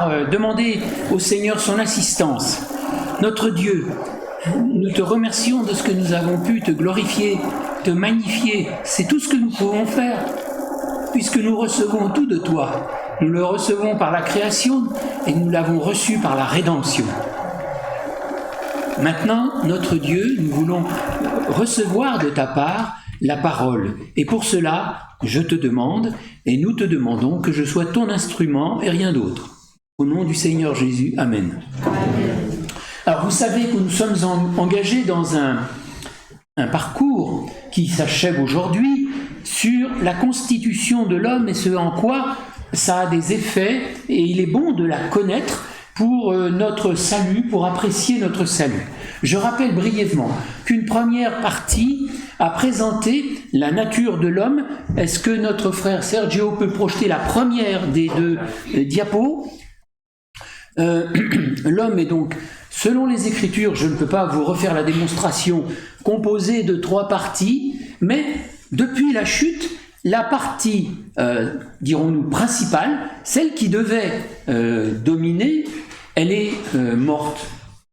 par demander au Seigneur son assistance. Notre Dieu, nous te remercions de ce que nous avons pu te glorifier, te magnifier. C'est tout ce que nous pouvons faire, puisque nous recevons tout de toi. Nous le recevons par la création et nous l'avons reçu par la rédemption. Maintenant, notre Dieu, nous voulons recevoir de ta part la parole. Et pour cela, je te demande, et nous te demandons, que je sois ton instrument et rien d'autre. Au nom du Seigneur Jésus, Amen. Alors, vous savez que nous sommes engagés dans un parcours qui s'achève aujourd'hui sur la constitution de l'homme et ce en quoi ça a des effets, et il est bon de la connaître pour notre salut, pour apprécier notre salut. Je rappelle brièvement qu'une première partie a présenté la nature de l'homme. Est-ce que notre frère Sergio peut projeter la première des deux diapos ? L'homme est donc, selon les Écritures, je ne peux pas vous refaire la démonstration, composé de 3 parties, mais depuis la chute, la partie, dirons-nous, principale, celle qui devait dominer, elle est morte.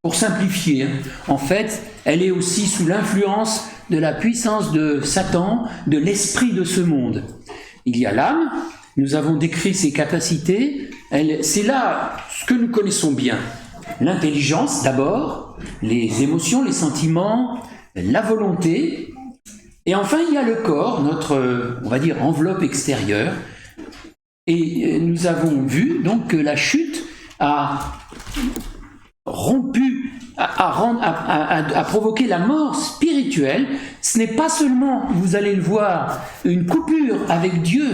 Pour simplifier, hein. En fait, elle est aussi sous l'influence de la puissance de Satan, de l'esprit de ce monde. Il y a l'âme, nous avons décrit ses capacités, c'est là ce que nous connaissons bien. L'intelligence d'abord, les émotions, les sentiments, la volonté, et enfin il y a le corps, notre, on va dire, enveloppe extérieure. Et nous avons vu donc que la chute a rompu, a provoqué la mort spirituelle. Ce n'est pas seulement, vous allez le voir, une coupure avec Dieu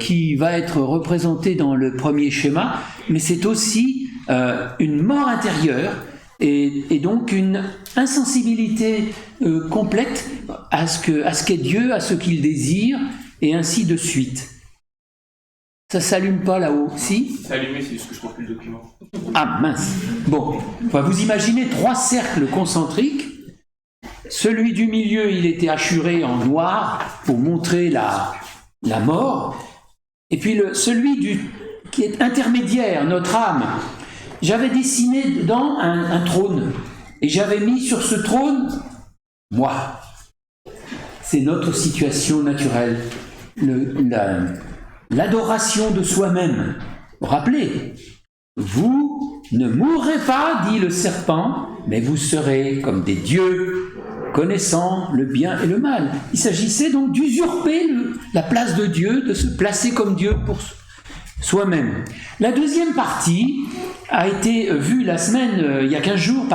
qui va être représentée dans le premier schéma, mais c'est aussi une mort intérieure et donc une insensibilité complète à ce qu'est Dieu, à ce qu'il désire, et ainsi de suite. Ça s'allume pas là-haut, si ? C'est allumé, c'est juste que je trouve plus le document. Ah mince. Bon, enfin, vous imaginez 3 cercles concentriques. Celui du milieu, il était hachuré en noir pour montrer la mort. Et puis celui qui est intermédiaire, notre âme, j'avais dessiné dedans un trône. Et j'avais mis sur ce trône, moi. C'est notre situation naturelle. L'adoration de soi-même. Rappelez, vous ne mourrez pas, dit le serpent, mais vous serez comme des dieux, connaissant le bien et le mal. Il s'agissait donc d'usurper la place de Dieu, de se placer comme Dieu pour soi-même. La deuxième partie a été vue la semaine, il y a 15 jours,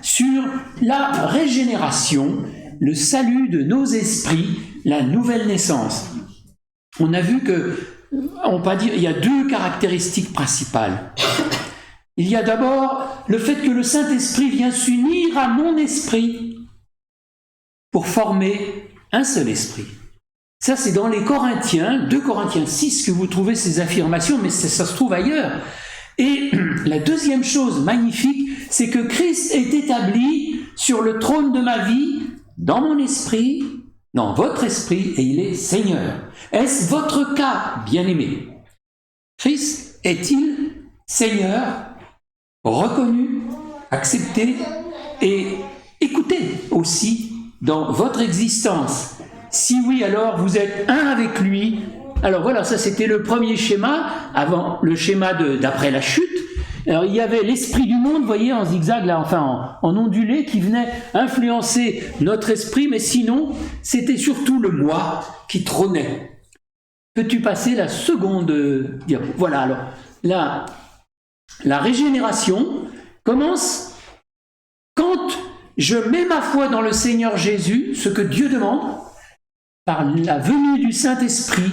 sur la régénération, le salut de nos esprits, la nouvelle naissance. On a vu il y a 2 caractéristiques principales. Il y a d'abord le fait que le Saint-Esprit vient s'unir à mon esprit pour former un seul esprit. Ça, c'est dans les Corinthiens, 2 Corinthiens 6, que vous trouvez ces affirmations, mais ça se trouve ailleurs. Et la deuxième chose magnifique, c'est que Christ est établi sur le trône de ma vie, dans mon esprit, dans votre esprit, et il est Seigneur. Est-ce votre cas, bien-aimé ? Christ est-il Seigneur, reconnu, accepté et écouté aussi dans votre existence ? Si oui, alors vous êtes un avec lui. Alors voilà, ça c'était le premier schéma, avant le schéma d'après la chute. Alors il y avait l'esprit du monde, vous voyez, en zigzag, là, enfin en ondulé, qui venait influencer notre esprit, mais sinon, c'était surtout le moi qui trônait. Peux-tu passer la seconde diapo ? Voilà, alors, là, la régénération commence quand je mets ma foi dans le Seigneur Jésus, ce que Dieu demande, par la venue du Saint-Esprit,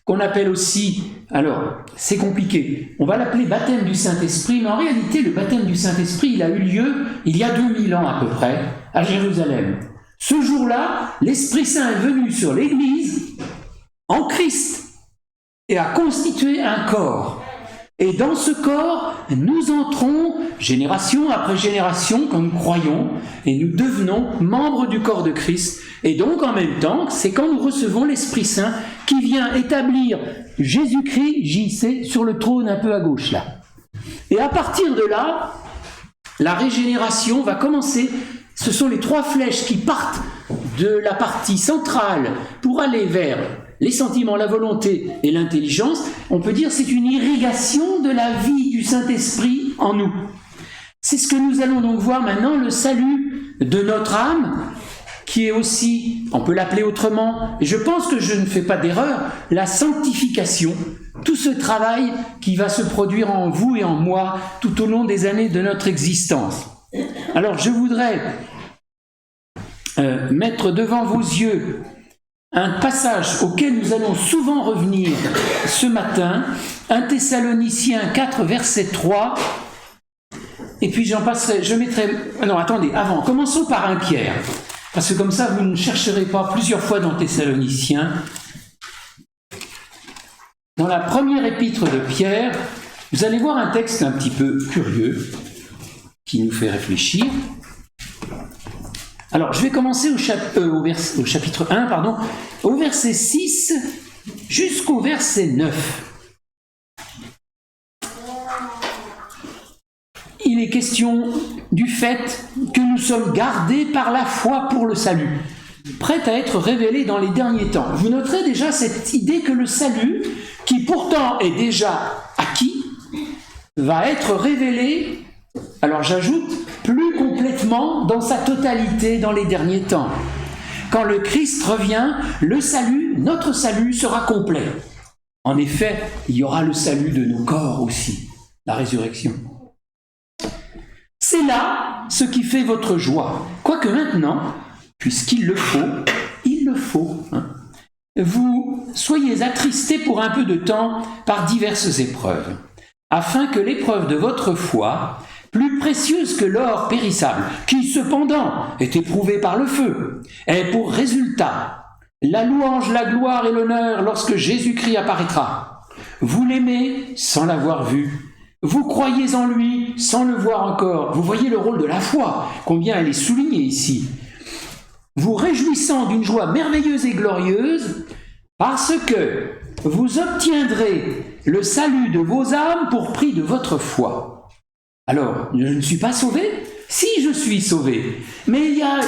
qu'on appelle aussi, alors c'est compliqué, on va l'appeler baptême du Saint-Esprit, mais en réalité le baptême du Saint-Esprit il a eu lieu il y a 2000 ans à peu près, à Jérusalem. Ce jour-là, l'Esprit Saint est venu sur l'Église en Christ et a constitué un corps. Et dans ce corps, nous entrons, génération après génération, quand nous croyons, et nous devenons membres du corps de Christ. Et donc, en même temps, c'est quand nous recevons l'Esprit Saint qui vient établir Jésus-Christ, JC, sur le trône un peu à gauche, là. Et à partir de là, la régénération va commencer. Ce sont les 3 flèches qui partent de la partie centrale pour aller vers les sentiments, la volonté et l'intelligence. On peut dire que c'est une irrigation de la vie du Saint-Esprit en nous. C'est ce que nous allons donc voir maintenant, le salut de notre âme, qui est aussi, on peut l'appeler autrement, et je pense que je ne fais pas d'erreur, la sanctification, tout ce travail qui va se produire en vous et en moi tout au long des années de notre existence. Alors je voudrais mettre devant vos yeux un passage auquel nous allons souvent revenir ce matin, 1 Thessaloniciens 4, verset 3, et puis je mettrai... Non, attendez, avant, commençons par 1 Pierre, parce que comme ça, vous ne chercherez pas plusieurs fois dans Thessaloniciens. Dans la première épître de Pierre, vous allez voir un texte un petit peu curieux, qui nous fait réfléchir. Alors, je vais commencer au chapitre 1, au verset 6 jusqu'au verset 9. Il est question du fait que nous sommes gardés par la foi pour le salut, prêt à être révélé dans les derniers temps. Vous noterez déjà cette idée que le salut, qui pourtant est déjà acquis, va être révélé, alors j'ajoute, plus complètement dans sa totalité dans les derniers temps. Quand le Christ revient, le salut, notre salut sera complet. En effet, il y aura le salut de nos corps aussi, la résurrection. C'est là ce qui fait votre joie. Quoique maintenant, puisqu'il le faut, vous soyez attristés pour un peu de temps par diverses épreuves, afin que l'épreuve de votre foi, plus précieuse que l'or périssable, qui cependant est éprouvé par le feu, ait pour résultat la louange, la gloire et l'honneur lorsque Jésus-Christ apparaîtra. Vous l'aimez sans l'avoir vu. Vous croyez en lui sans le voir encore. Vous voyez le rôle de la foi, combien elle est soulignée ici. Vous réjouissant d'une joie merveilleuse et glorieuse, parce que vous obtiendrez le salut de vos âmes pour prix de votre foi. Alors, je ne suis pas sauvé ? Si, je suis sauvé. Mais il y a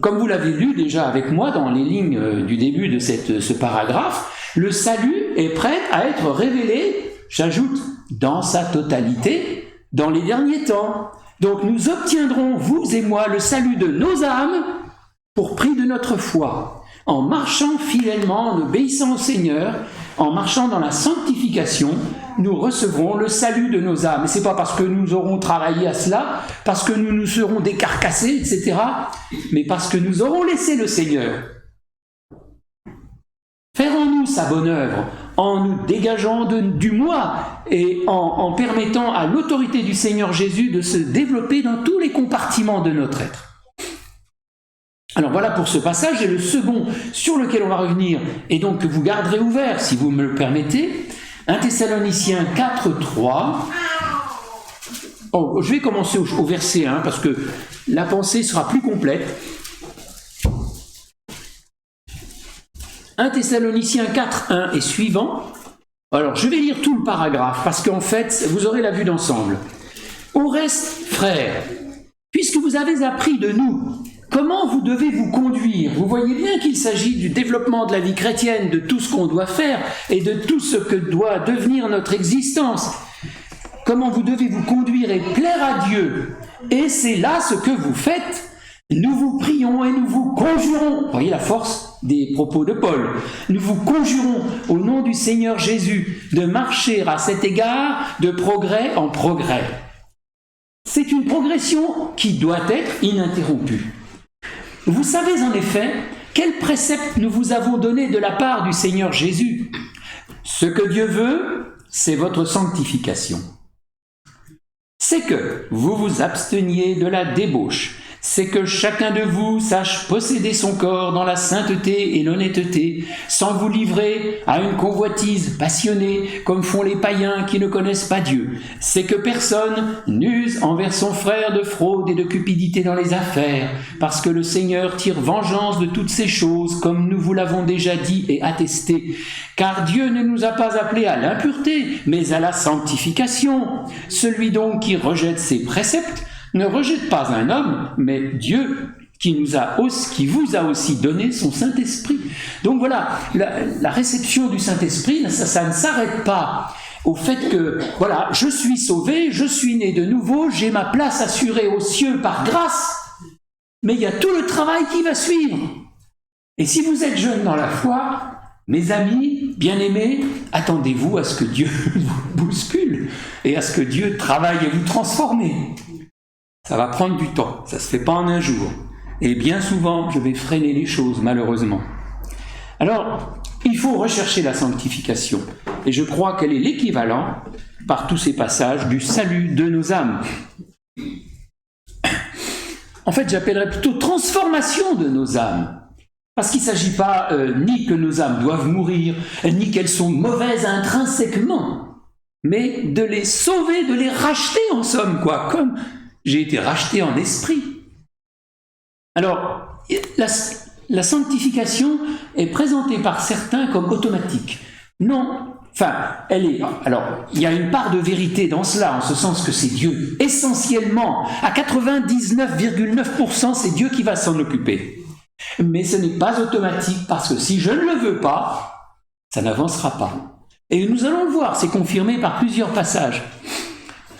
comme vous l'avez lu déjà avec moi dans les lignes du début de ce paragraphe, le salut est prêt à être révélé, j'ajoute, dans sa totalité, dans les derniers temps. Donc nous obtiendrons, vous et moi, le salut de nos âmes pour prix de notre foi, en marchant fidèlement, en obéissant au Seigneur, en marchant dans la sanctification, nous recevrons le salut de nos âmes. Et ce n'est pas parce que nous aurons travaillé à cela, parce que nous nous serons décarcassés, etc., mais parce que nous aurons laissé le Seigneur faire en nous sa bonne œuvre, en nous dégageant du moi et en permettant à l'autorité du Seigneur Jésus de se développer dans tous les compartiments de notre être. Alors voilà pour ce passage, et le second sur lequel on va revenir, et donc que vous garderez ouvert si vous me le permettez, 1 Thessaloniciens 4, 3. Je vais commencer au verset 1 parce que la pensée sera plus complète. 1 Thessaloniciens 4, 1 et suivant. Alors je vais lire tout le paragraphe parce qu'en fait vous aurez la vue d'ensemble. Au reste, frères, puisque vous avez appris de nous comment vous devez vous conduire, vous voyez bien qu'il s'agit du développement de la vie chrétienne, de tout ce qu'on doit faire et de tout ce que doit devenir notre existence. Comment vous devez vous conduire et plaire à Dieu. Et c'est là ce que vous faites. Nous vous prions et nous vous conjurons. Vous voyez la force des propos de Paul. Nous vous conjurons au nom du Seigneur Jésus de marcher à cet égard de progrès en progrès. C'est une progression qui doit être ininterrompue. Vous savez en effet quel précepte nous vous avons donné de la part du Seigneur Jésus. Ce que Dieu veut, c'est votre sanctification. C'est que vous vous absteniez de la débauche, c'est que chacun de vous sache posséder son corps dans la sainteté et l'honnêteté, sans vous livrer à une convoitise passionnée, comme font les païens qui ne connaissent pas Dieu. C'est que personne n'use envers son frère de fraude et de cupidité dans les affaires, parce que le Seigneur tire vengeance de toutes ces choses, comme nous vous l'avons déjà dit et attesté. Car Dieu ne nous a pas appelés à l'impureté, mais à la sanctification. Celui donc qui rejette ses préceptes ne rejette pas un homme, mais Dieu qui vous a aussi donné son Saint-Esprit. Donc voilà, la réception du Saint-Esprit, ça ne s'arrête pas au fait que, voilà, je suis sauvé, je suis né de nouveau, j'ai ma place assurée aux cieux par grâce, mais il y a tout le travail qui va suivre. Et si vous êtes jeune dans la foi, mes amis, bien-aimés, attendez-vous à ce que Dieu vous bouscule et à ce que Dieu travaille à vous transformer. Ça va prendre du temps, ça ne se fait pas en un jour. Et bien souvent, je vais freiner les choses, malheureusement. Alors, il faut rechercher la sanctification. Et je crois qu'elle est l'équivalent, par tous ces passages, du salut de nos âmes. En fait, j'appellerais plutôt transformation de nos âmes. Parce qu'il ne s'agit pas ni que nos âmes doivent mourir, ni qu'elles sont mauvaises intrinsèquement, mais de les sauver, de les racheter en somme, quoi, comme j'ai été racheté en esprit. Alors, la sanctification est présentée par certains comme automatique. Non, enfin, alors, il y a une part de vérité dans cela, en ce sens que c'est Dieu. Essentiellement, à 99,9%, c'est Dieu qui va s'en occuper. Mais ce n'est pas automatique, parce que si je ne le veux pas, ça n'avancera pas. Et nous allons le voir, c'est confirmé par plusieurs passages.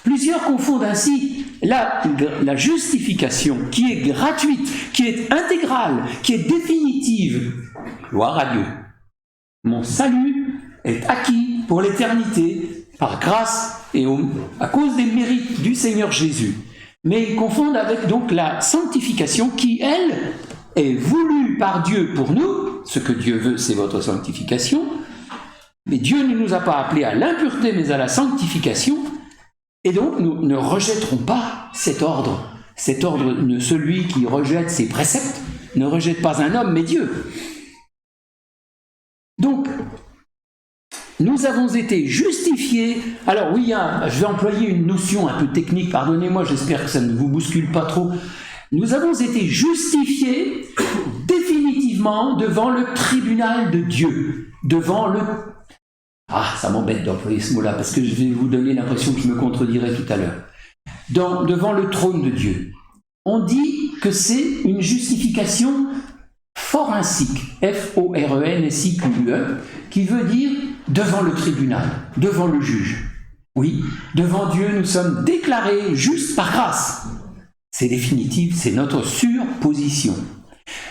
Plusieurs confondent ainsi la justification, qui est gratuite, qui est intégrale, qui est définitive. Gloire à Dieu. Mon salut est acquis pour l'éternité, par grâce et à cause des mérites du Seigneur Jésus. Mais ils confondent avec donc la sanctification qui, elle, est voulue par Dieu pour nous. Ce que Dieu veut, c'est votre sanctification. Mais Dieu ne nous a pas appelés à l'impureté, mais à la sanctification. Et donc, nous ne rejetterons pas cet ordre. Cet ordre, celui qui rejette ses préceptes, ne rejette pas un homme, mais Dieu. Donc, nous avons été justifiés. Alors oui, je vais employer une notion un peu technique, pardonnez-moi, j'espère que ça ne vous bouscule pas trop. Nous avons été justifiés définitivement devant le tribunal de Dieu, devant le... Ah, ça m'embête d'employer ce mot-là, parce que je vais vous donner l'impression que je me contredirai tout à l'heure. Devant le trône de Dieu. On dit que c'est une justification forensique, F-O-R-E-N-S-I-Q-U-E, qui veut dire devant le tribunal, devant le juge. Oui, devant Dieu, nous sommes déclarés justes par grâce. C'est définitif, c'est notre surposition.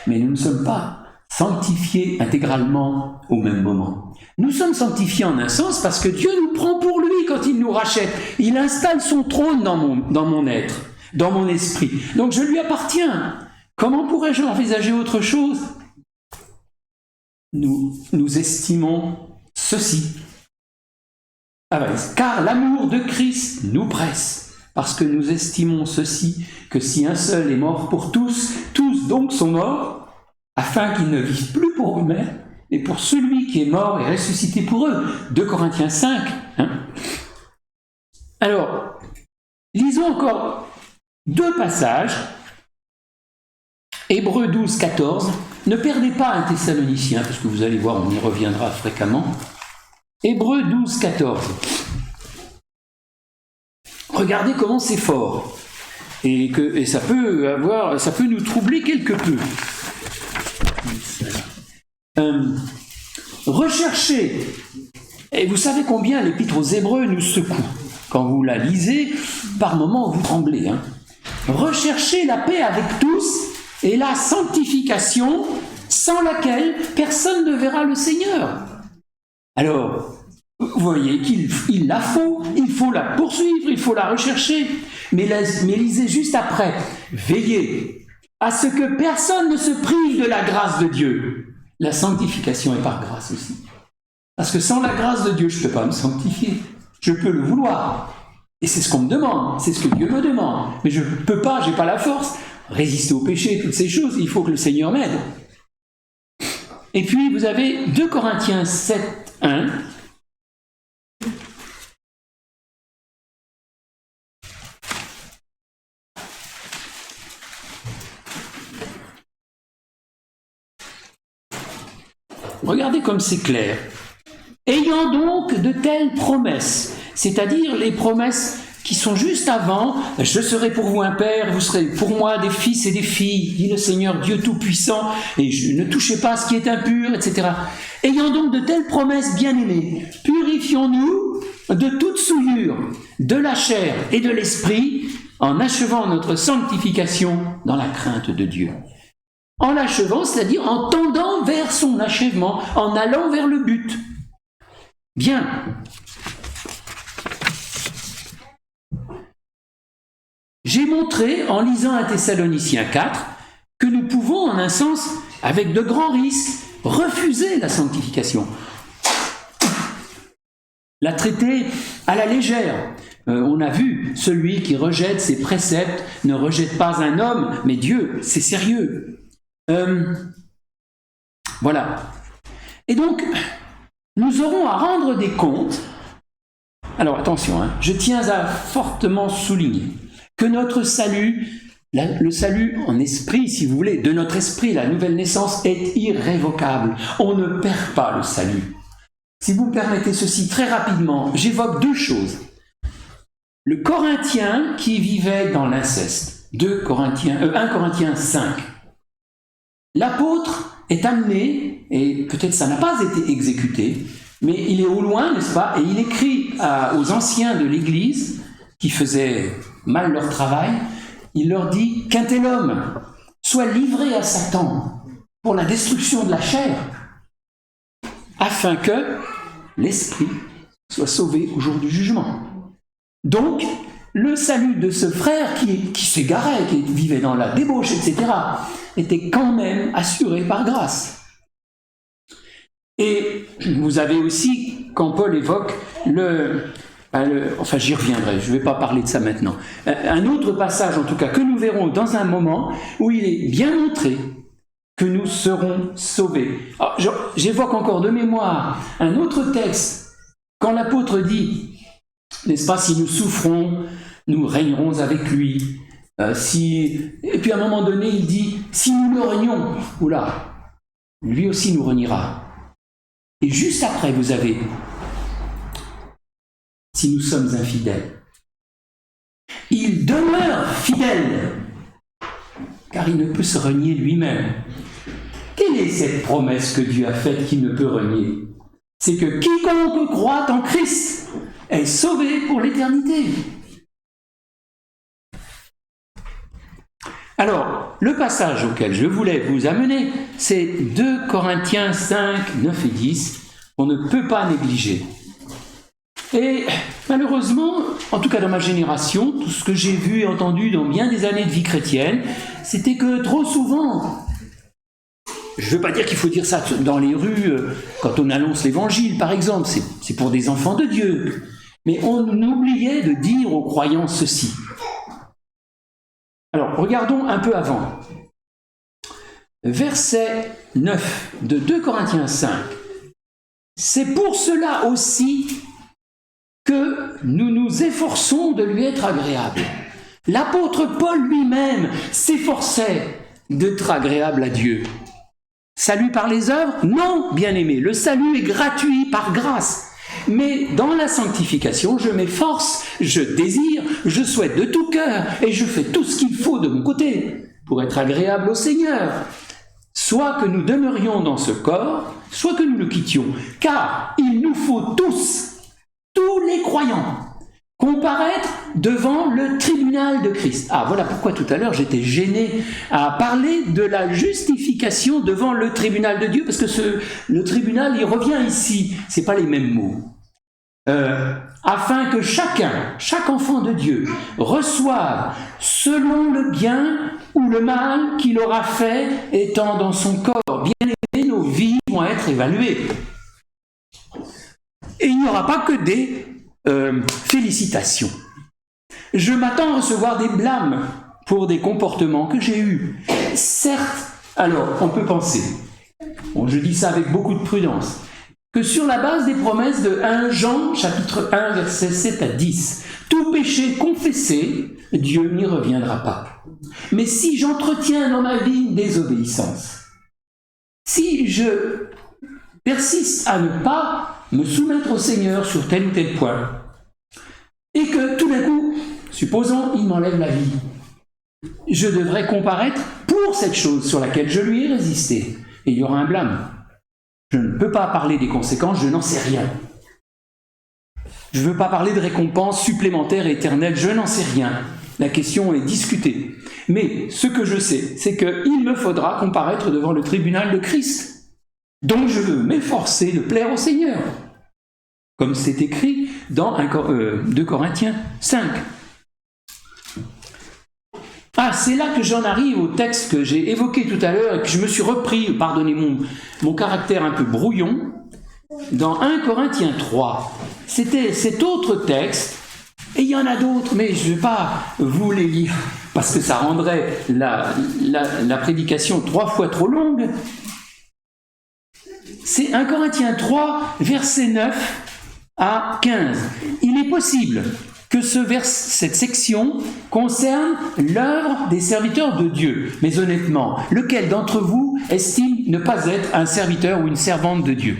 Mais nous ne sommes pas sanctifiés intégralement au même moment. Nous sommes sanctifiés en un sens parce que Dieu nous prend pour lui quand il nous rachète. Il installe son trône dans mon être, dans mon esprit. Donc je lui appartiens. Comment pourrais-je envisager autre chose ? Nous estimons ceci. Car l'amour de Christ nous presse, parce que nous estimons ceci, que si un seul est mort pour tous, tous donc sont morts, afin qu'ils ne vivent plus pour eux-mêmes, mais pour celui qui est mort et ressuscité pour eux. 2 Corinthiens 5. Alors, lisons encore 2 passages. Hébreux 12, 14. Ne perdez pas un Thessalonicien, parce que vous allez voir, on y reviendra fréquemment. Hébreux 12, 14. Regardez comment c'est fort. Et ça peut nous troubler quelque peu. Recherchez, et vous savez combien l'épître aux Hébreux nous secoue. Quand vous la lisez, par moments vous tremblez. Recherchez la paix avec tous et la sanctification, sans laquelle personne ne verra le Seigneur. Alors, vous voyez qu'il la faut, il faut la poursuivre, il faut la rechercher. Mais lisez juste après, veillez à ce que personne ne se prive de la grâce de Dieu. La sanctification est par grâce aussi. Parce que sans la grâce de Dieu, je ne peux pas me sanctifier. Je peux le vouloir. Et c'est ce qu'on me demande, c'est ce que Dieu me demande. Mais je ne peux pas, je n'ai pas la force. résister au péché, toutes ces choses, il faut que le Seigneur m'aide. Et puis vous avez 2 Corinthiens 7, 1. Regardez comme c'est clair. Ayant donc de telles promesses, c'est-à-dire les promesses qui sont juste avant, je serai pour vous un père, vous serez pour moi des fils et des filles, dit le Seigneur Dieu Tout-Puissant, et ne touchez pas à ce qui est impur, etc. Ayant donc de telles promesses, bien-aimés, purifions-nous de toute souillure, de la chair et de l'esprit, en achevant notre sanctification dans la crainte de Dieu. En l'achevant, c'est-à-dire en tendant vers son achèvement, en allant vers le but. Bien. J'ai montré, en lisant 1 Thessaloniciens 4, que nous pouvons, en un sens, avec de grands risques, refuser la sanctification. La traiter à la légère. On a vu, celui qui rejette ses préceptes ne rejette pas un homme, mais Dieu, c'est sérieux. Voilà. Et donc, nous aurons à rendre des comptes. Alors attention, je tiens à fortement souligner que notre salut, le salut en esprit, si vous voulez, de notre esprit, la nouvelle naissance, est irrévocable. On ne perd pas le salut. Si vous me permettez ceci très rapidement, j'évoque 2 choses. Le Corinthien qui vivait dans l'inceste, 1 Corinthiens 5. L'apôtre est amené, et peut-être ça n'a pas été exécuté, mais il est au loin, n'est-ce pas, et il écrit aux anciens de l'Église, qui faisaient mal leur travail, il leur dit qu'un tel homme soit livré à Satan pour la destruction de la chair, afin que l'esprit soit sauvé au jour du jugement. Donc, le salut de ce frère qui s'égarait, qui vivait dans la débauche, etc., était quand même assuré par grâce. Et vous avez aussi, quand Paul évoque enfin j'y reviendrai, je ne vais pas parler de ça maintenant, un autre passage en tout cas que nous verrons dans un moment où il est bien montré que nous serons sauvés. Alors, j'évoque encore de mémoire un autre texte, quand l'apôtre dit, n'est-ce pas, si nous souffrons, nous régnerons avec lui. Et puis à un moment donné, il dit, si nous le renions, oula, lui aussi nous reniera. Et juste après, vous avez, si nous sommes infidèles, il demeure fidèle, car il ne peut se renier lui-même. Quelle est cette promesse que Dieu a faite qu'il ne peut renier? C'est que quiconque croit en Christ est sauvé pour l'éternité. Alors, le passage auquel je voulais vous amener, c'est 2 Corinthiens 5, 9 et 10, qu'on ne peut pas négliger. Et malheureusement, en tout cas dans ma génération, tout ce que j'ai vu et entendu dans bien des années de vie chrétienne, c'était que trop souvent, je ne veux pas dire qu'il faut dire ça dans les rues quand on annonce l'évangile, par exemple, c'est pour des enfants de Dieu, mais on oubliait de dire aux croyants ceci. Alors, regardons un peu avant. Verset 9 de 2 Corinthiens 5. C'est pour cela aussi que nous nous efforçons de lui être agréables. L'apôtre Paul lui-même s'efforçait d'être agréable à Dieu. Salut par les œuvres? Non, bien-aimé, le salut est gratuit par grâce. Mais dans la sanctification, je m'efforce, je désire, je souhaite de tout cœur et je fais tout ce qu'il faut de mon côté pour être agréable au Seigneur. Soit que nous demeurions dans ce corps, soit que nous le quittions. Car il nous faut tous les croyants, comparaître devant le tribunal de Christ. Ah, voilà pourquoi tout à l'heure j'étais gêné à parler de la justification devant le tribunal de Dieu, parce que le tribunal, il revient ici, c'est pas les mêmes mots. Afin que chaque enfant de Dieu reçoive selon le bien ou le mal qu'il aura fait étant dans son corps. Bien aimé, nos vies vont être évaluées. Et il n'y aura pas que des félicitations. Je m'attends à recevoir des blâmes pour des comportements que j'ai eus. Certes, alors on peut penser, bon, je dis ça avec beaucoup de prudence, que sur la base des promesses de 1 Jean, chapitre 1, versets 7 à 10, tout péché confessé, Dieu n'y reviendra pas. Mais si j'entretiens dans ma vie une désobéissance, si je persiste à ne pas me soumettre au Seigneur sur tel ou tel point, et que tout d'un coup, supposons, il m'enlève la vie, je devrais comparaître pour cette chose sur laquelle je lui ai résisté, et il y aura un blâme. Je ne peux pas parler des conséquences, je n'en sais rien. Je ne veux pas parler de récompenses supplémentaires et éternelles, je n'en sais rien. La question est discutée. Mais ce que je sais, c'est qu'il me faudra comparaître devant le tribunal de Christ. Donc je veux m'efforcer de plaire au Seigneur. Comme c'est écrit dans 2 Corinthiens 5. Ah, c'est là que j'en arrive au texte que j'ai évoqué tout à l'heure et que je me suis repris, pardonnez mon caractère un peu brouillon, dans 1 Corinthiens 3. C'était cet autre texte, et il y en a d'autres, mais je ne vais pas vous les lire, parce que ça rendrait la prédication 3 fois trop longue. C'est 1 Corinthiens 3, versets 9 à 15. Il est possible que cette section concerne l'œuvre des serviteurs de Dieu. Mais honnêtement, lequel d'entre vous estime ne pas être un serviteur ou une servante de Dieu?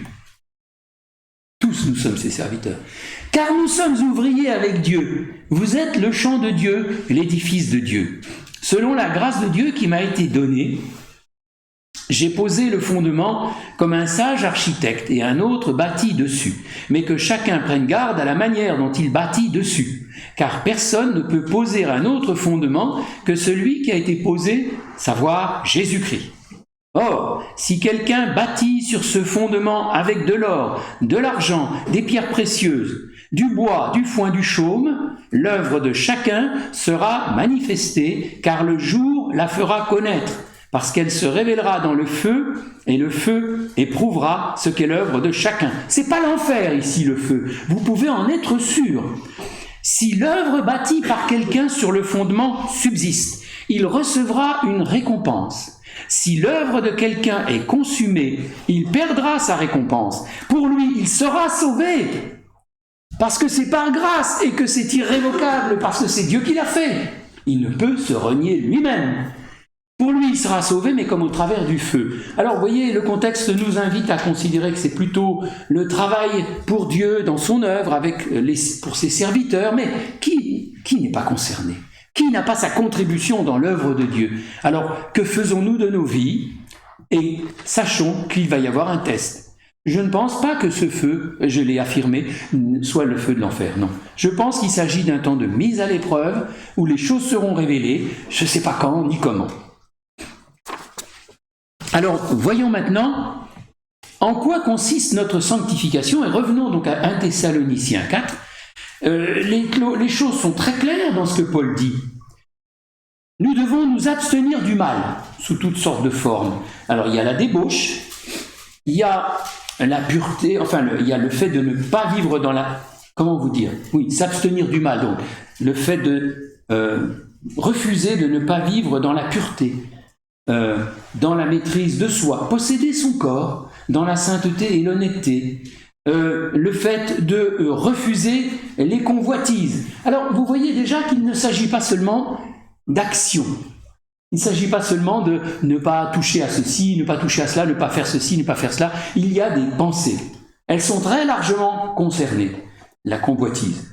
Tous nous sommes ses serviteurs. Car nous sommes ouvriers avec Dieu. Vous êtes le champ de Dieu, l'édifice de Dieu. Selon la grâce de Dieu qui m'a été donnée, j'ai posé le fondement comme un sage architecte et un autre bâtit dessus, mais que chacun prenne garde à la manière dont il bâtit dessus, car personne ne peut poser un autre fondement que celui qui a été posé, savoir Jésus-Christ. Or, si quelqu'un bâtit sur ce fondement avec de l'or, de l'argent, des pierres précieuses, du bois, du foin, du chaume, l'œuvre de chacun sera manifestée, car le jour la fera connaître, parce qu'elle se révélera dans le feu, et le feu éprouvera ce qu'est l'œuvre de chacun. C'est pas l'enfer ici, le feu. Vous pouvez en être sûr. Si l'œuvre bâtie par quelqu'un sur le fondement subsiste, il recevra une récompense. Si l'œuvre de quelqu'un est consumée, il perdra sa récompense. Pour lui, il sera sauvé, parce que c'est par grâce et que c'est irrévocable, parce que c'est Dieu qui l'a fait. Il ne peut se renier lui-même. Pour lui, il sera sauvé, mais comme au travers du feu. Alors, vous voyez, le contexte nous invite à considérer que c'est plutôt le travail pour Dieu dans son œuvre, pour ses serviteurs, mais qui n'est pas concerné? Qui n'a pas sa contribution dans l'œuvre de Dieu? Alors, que faisons-nous de nos vies? Et sachons qu'il va y avoir un test. Je ne pense pas que ce feu, je l'ai affirmé, soit le feu de l'enfer, non. Je pense qu'il s'agit d'un temps de mise à l'épreuve, où les choses seront révélées, je ne sais pas quand ni comment. Alors, voyons maintenant en quoi consiste notre sanctification, et revenons donc à 1 Thessaloniciens 4. Les choses sont très claires dans ce que Paul dit. Nous devons nous abstenir du mal, sous toutes sortes de formes. Alors, il y a la débauche, il y a la pureté, il y a le fait de ne pas vivre dans la... Comment vous dire? Oui, s'abstenir du mal, donc. Le fait de refuser de ne pas vivre dans la pureté, dans la maîtrise de soi, posséder son corps dans la sainteté et l'honnêteté, le fait de refuser les convoitises. Alors, vous voyez déjà qu'il ne s'agit pas seulement d'action. Il ne s'agit pas seulement de ne pas toucher à ceci, ne pas toucher à cela, ne pas faire ceci, ne pas faire cela. Il y a des pensées. Elles sont très largement concernées. La convoitise.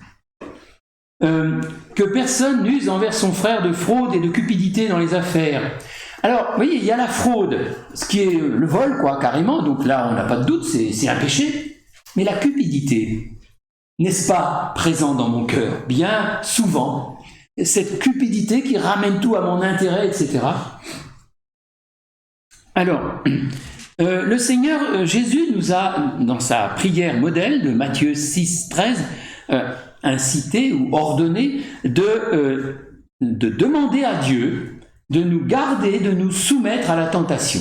Que personne n'use envers son frère de fraude et de cupidité dans les affaires. Alors, vous voyez, il y a la fraude, ce qui est le vol, quoi, carrément. Donc là, on n'a pas de doute, c'est un péché. Mais la cupidité, n'est-ce pas présent dans mon cœur? Bien souvent, cette cupidité qui ramène tout à mon intérêt, etc. Alors, le Seigneur Jésus nous a, dans sa prière modèle de Matthieu 6, 13, incité ou ordonné de demander à Dieu de nous garder, de nous soumettre à la tentation.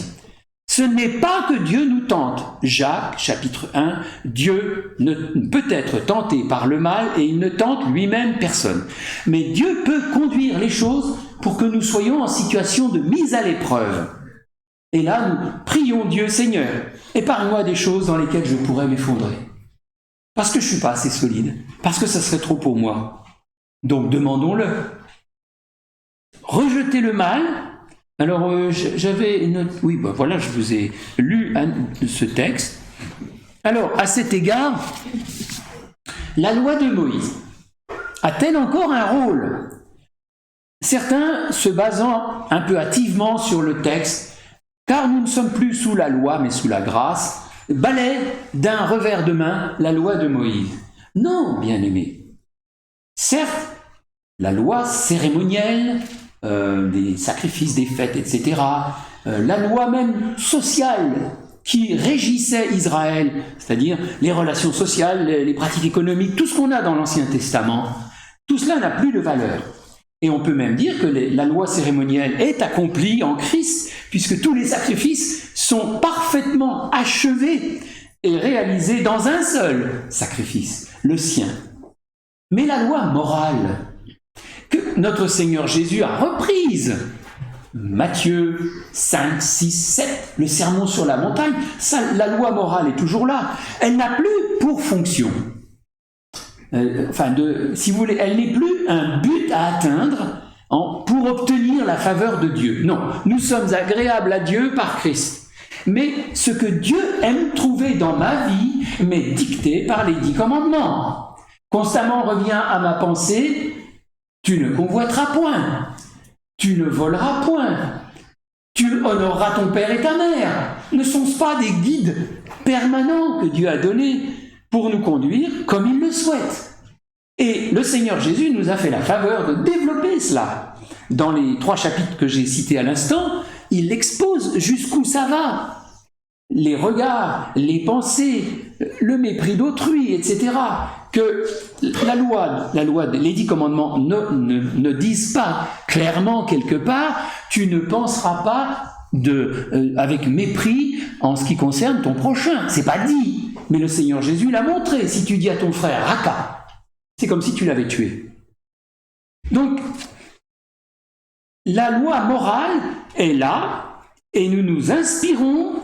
Ce n'est pas que Dieu nous tente. Jacques, chapitre 1, Dieu ne peut être tenté par le mal et il ne tente lui-même personne. Mais Dieu peut conduire les choses pour que nous soyons en situation de mise à l'épreuve. Et là, nous prions Dieu, Seigneur, épargne-moi des choses dans lesquelles je pourrais m'effondrer. Parce que je ne suis pas assez solide, parce que ça serait trop pour moi. Donc demandons-le. Rejeter le mal. Alors j'avais une... Oui, ben voilà, je vous ai lu ce texte. Alors, à cet égard, la loi de Moïse a-t-elle encore un rôle? Certains, se basant un peu hâtivement sur le texte, car nous ne sommes plus sous la loi, mais sous la grâce, balayent d'un revers de main la loi de Moïse. Non, bien-aimés. Certes, la loi cérémonielle, des sacrifices, des fêtes, etc., la loi même sociale qui régissait Israël, c'est-à-dire les relations sociales, les pratiques économiques, tout ce qu'on a dans l'Ancien Testament, tout cela n'a plus de valeur. Et on peut même dire que la loi cérémonielle est accomplie en Christ, puisque tous les sacrifices sont parfaitement achevés et réalisés dans un seul sacrifice, le sien. Mais la loi morale, que notre Seigneur Jésus a reprise, Matthieu 5, 6, 7, le sermon sur la montagne, ça, la loi morale est toujours là. Elle n'a plus pour fonction. Si vous voulez, elle n'est plus un but à atteindre pour obtenir la faveur de Dieu. Non, nous sommes agréables à Dieu par Christ. Mais ce que Dieu aime trouver dans ma vie m'est dicté par les 10 commandements. Constamment revient à ma pensée, tu ne convoiteras point, tu ne voleras point, tu honoreras ton père et ta mère. Ne sont-ce pas des guides permanents que Dieu a donnés pour nous conduire comme il le souhaite? Et le Seigneur Jésus nous a fait la faveur de développer cela. Dans les 3 chapitres que j'ai cités à l'instant, il expose jusqu'où ça va. Les regards, les pensées, le mépris d'autrui, etc. Que la loi, les 10 commandements ne disent pas clairement quelque part, tu ne penseras pas avec mépris en ce qui concerne ton prochain. C'est pas dit, mais le Seigneur Jésus l'a montré. Si tu dis à ton frère Raka, c'est comme si tu l'avais tué. Donc, la loi morale est là et nous nous inspirons.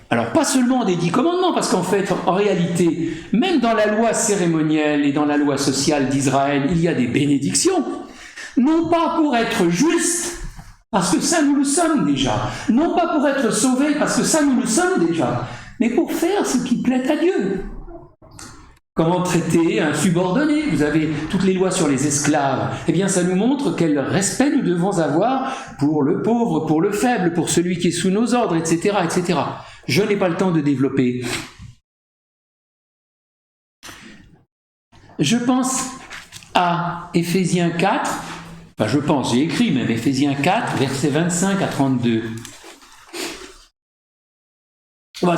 Alors, pas seulement des 10 commandements, parce qu'en fait, en réalité, même dans la loi cérémonielle et dans la loi sociale d'Israël, il y a des bénédictions. Non pas pour être juste, parce que ça nous le sommes déjà. Non pas pour être sauvés, parce que ça nous le sommes déjà. Mais pour faire ce qui plaît à Dieu. Comment traiter un subordonné? Vous avez toutes les lois sur les esclaves. Eh bien, ça nous montre quel respect nous devons avoir pour le pauvre, pour le faible, pour celui qui est sous nos ordres, etc., etc. Je n'ai pas le temps de développer. Je pense à Éphésiens 4, j'ai écrit même Éphésiens 4, versets 25 à 32.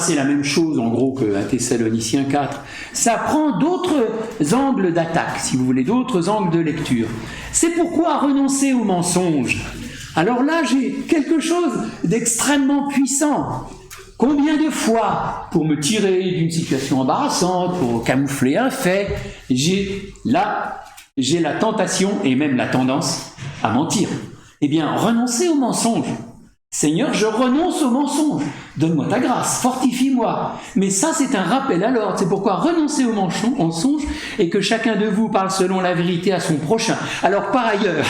C'est la même chose en gros que à Thessaloniciens 4. Ça prend d'autres angles d'attaque, si vous voulez, d'autres angles de lecture. C'est pourquoi renoncer au mensonge. Alors là, j'ai quelque chose d'extrêmement puissant. Combien de fois, pour me tirer d'une situation embarrassante, pour camoufler un fait, j'ai la tentation et même la tendance à mentir. Eh bien, renoncer au mensonge. Seigneur, je renonce au mensonge. Donne-moi ta grâce, fortifie-moi. Mais ça, c'est un rappel à l'ordre. C'est pourquoi renoncer au mensonge et que chacun de vous parle selon la vérité à son prochain. Alors, par ailleurs,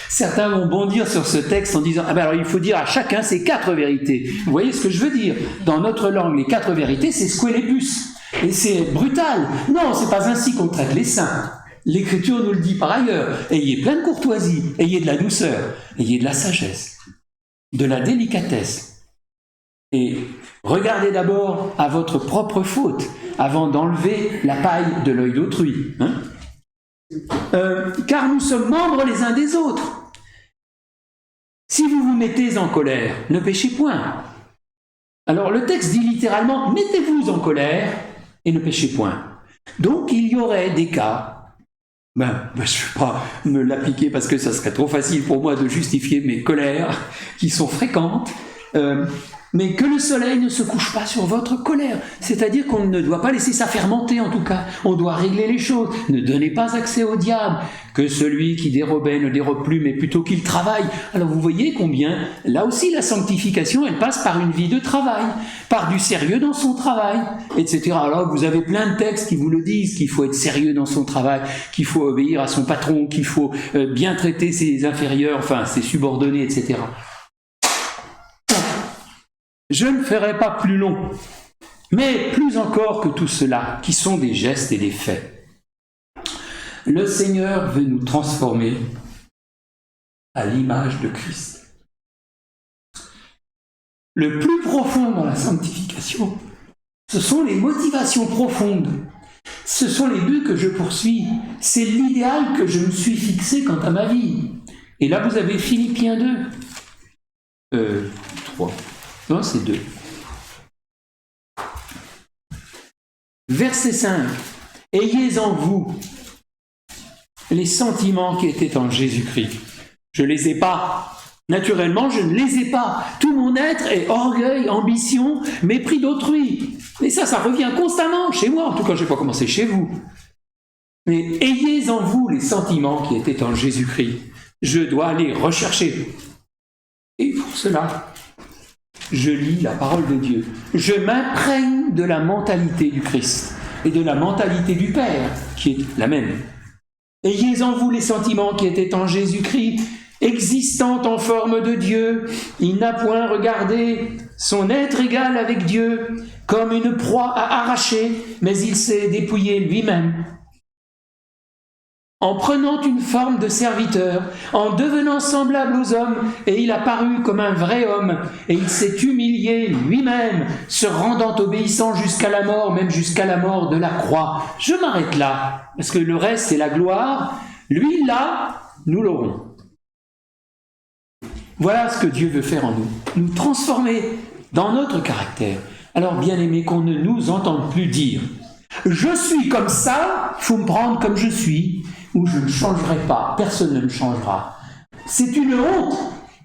certains vont bondir sur ce texte en disant « alors il faut dire à chacun ces 4 vérités ». Vous voyez ce que je veux dire? Dans notre langue, les 4 vérités, c'est squelébus. Et c'est brutal. Non, c'est pas ainsi qu'on traite les saints. L'Écriture nous le dit par ailleurs. Ayez plein de courtoisie, ayez de la douceur, ayez de la sagesse, de la délicatesse. Et regardez d'abord à votre propre faute avant d'enlever la paille de l'œil d'autrui. Car nous sommes membres les uns des autres. Si vous vous mettez en colère, ne péchez point. Alors le texte dit littéralement « mettez-vous en colère et ne péchez point ». Donc il y aurait des cas, je ne vais pas me l'appliquer parce que ça serait trop facile pour moi de justifier mes colères qui sont fréquentes. Mais que le soleil ne se couche pas sur votre colère. C'est-à-dire qu'on ne doit pas laisser ça fermenter en tout cas. On doit régler les choses. Ne donnez pas accès au diable. Que celui qui dérobait ne dérobe plus, mais plutôt qu'il travaille. Alors vous voyez combien, là aussi la sanctification, elle passe par une vie de travail, par du sérieux dans son travail, etc. Alors vous avez plein de textes qui vous le disent, qu'il faut être sérieux dans son travail, qu'il faut obéir à son patron, qu'il faut bien traiter ses inférieurs, enfin ses subordonnés, etc. Je ne ferai pas plus long, mais plus encore que tout cela, qui sont des gestes et des faits. Le Seigneur veut nous transformer à l'image de Christ. Le plus profond dans la sanctification, ce sont les motivations profondes. Ce sont les buts que je poursuis. C'est l'idéal que je me suis fixé quant à ma vie. Et là, vous avez Philippiens 2. 3. Non, c'est 2. Verset 5. Ayez en vous les sentiments qui étaient en Jésus-Christ. Je ne les ai pas. Naturellement, je ne les ai pas. Tout mon être est orgueil, ambition, mépris d'autrui. Et ça revient constamment chez moi. En tout cas, je n'ai pas commencé chez vous. Mais ayez en vous les sentiments qui étaient en Jésus-Christ. Je dois les rechercher. Et pour cela, je lis la parole de Dieu. Je m'imprègne de la mentalité du Christ et de la mentalité du Père, qui est la même. Ayez en vous les sentiments qui étaient en Jésus-Christ, existant en forme de Dieu. Il n'a point regardé son être égal avec Dieu comme une proie à arracher, mais il s'est dépouillé lui-même. En prenant une forme de serviteur, en devenant semblable aux hommes, et il a paru comme un vrai homme, et il s'est humilié lui-même, se rendant obéissant jusqu'à la mort, même jusqu'à la mort de la croix. Je m'arrête là, parce que le reste c'est la gloire. Lui là, nous l'aurons. Voilà ce que Dieu veut faire en nous, nous transformer dans notre caractère. Alors bien aimé, qu'on ne nous entende plus dire « Je suis comme ça, il faut me prendre comme je suis » ou « Je ne changerai pas, personne ne me changera ». C'est une honte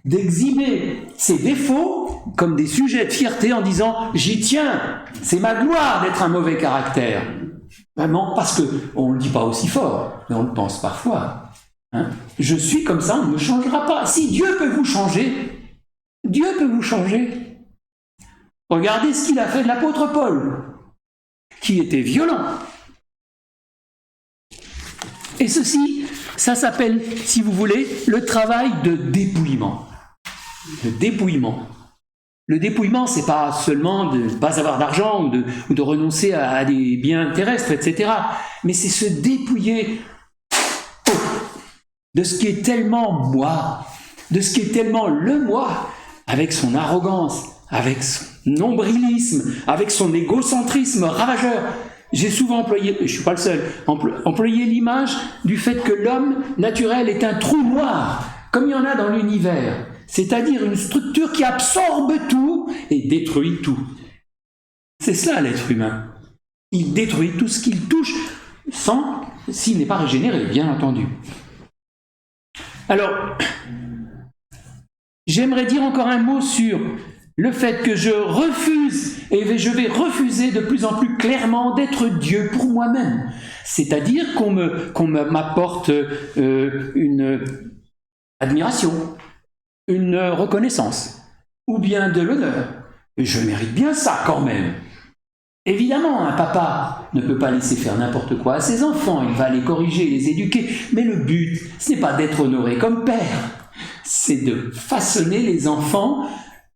d'exhiber ses défauts comme des sujets de fierté en disant « J'y tiens, c'est ma gloire d'être un mauvais caractère ». Vraiment, parce qu'on ne le dit pas aussi fort, mais on le pense parfois. Hein? Je suis comme ça, on ne me changera pas. Si Dieu peut vous changer, Dieu peut vous changer. Regardez ce qu'il a fait de l'apôtre Paul, qui était violent. Et ceci, ça s'appelle, si vous voulez, le travail de dépouillement. Le dépouillement. Le dépouillement, c'est pas seulement de ne pas avoir d'argent ou de renoncer à des biens terrestres, etc. Mais c'est se dépouiller de ce qui est tellement moi, de ce qui est tellement le moi, avec son arrogance, avec son nombrilisme, avec son égocentrisme ravageur. J'ai souvent employé, je ne suis pas le seul, employé l'image du fait que l'homme naturel est un trou noir, comme il y en a dans l'univers, c'est-à-dire une structure qui absorbe tout et détruit tout. C'est ça l'être humain. Il détruit tout ce qu'il touche, s'il n'est pas régénéré, bien entendu. Alors, j'aimerais dire encore un mot sur le fait que je refuse, et je vais refuser de plus en plus clairement d'être Dieu pour moi-même. C'est-à-dire qu'on m'apporte une admiration, une reconnaissance, ou bien de l'honneur. Et je mérite bien ça quand même. Évidemment, un papa ne peut pas laisser faire n'importe quoi à ses enfants, il va les corriger, les éduquer, mais le but, ce n'est pas d'être honoré comme père, c'est de façonner les enfants,